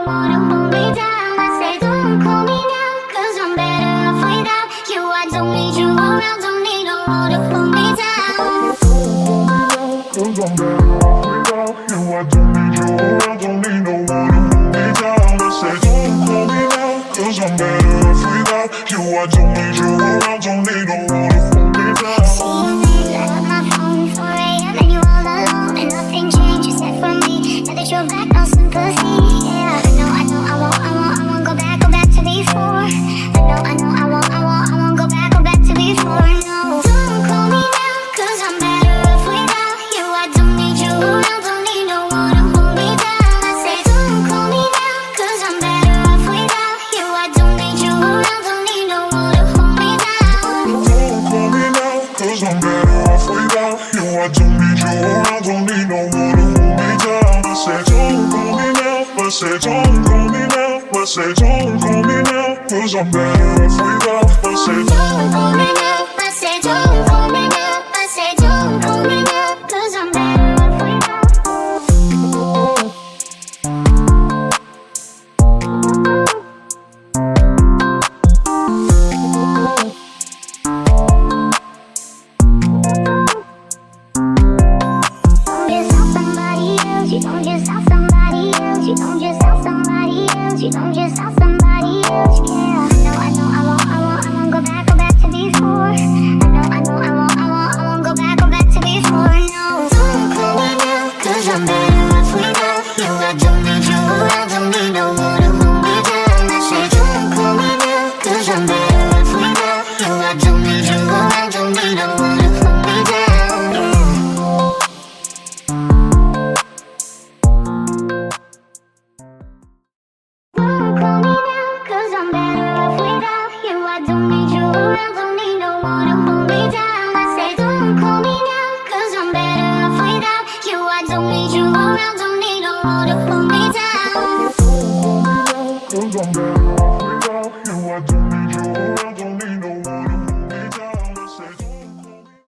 one to hold me down. I say don't call me now, 'cause I'm better off without you. I don't need you around, don't need no one to hold me down. Cause I'm better off without you. I don't need you around, don't need no one to hold me down. I say don't call me now, 'cause I'm better off without you. I don't need you around, don't need no one to hold me down. See you later, I left my phone 4 a.m. and you all alone and nothing changed except for me. Now that you're back, no sympathy. Yeah, I won't go back to before. I won't go back to before. No, don't call me now, 'cause I'm better off without you. I don't need you around, don't need no one to hold me down. I say don't call me now, 'cause I'm better off without you. I don't need you around, don't need no one to hold me down. Don't call me now, 'cause I'm better off without you. I don't need you around, don't need no one to hold me down. I say don't call me now, I say don't call me now, I say don't call me now, 'cause I'm better off without. I say Don't call me now, I say don't call me now, I say don't call me now, 'cause I'm better off without. You don't just have somebody else, you don't just have somebody else, you don't just have somebody else, yeah. I won't go back to before. I won't go back to before. No, don't call me now, 'cause I'm better off without you. I don't need you around, don't need no one to hold me down. I say don't call me now, 'cause I'm better off without you. I don't need you around, don't need no one to hold me down, yeah. Don't call me now, 'cause I'm better off without you. I don't need you around, don't need no one to hold me down. I say don't call me now, 'cause I'm better off without you. I don't need you around, don't need no one to hold me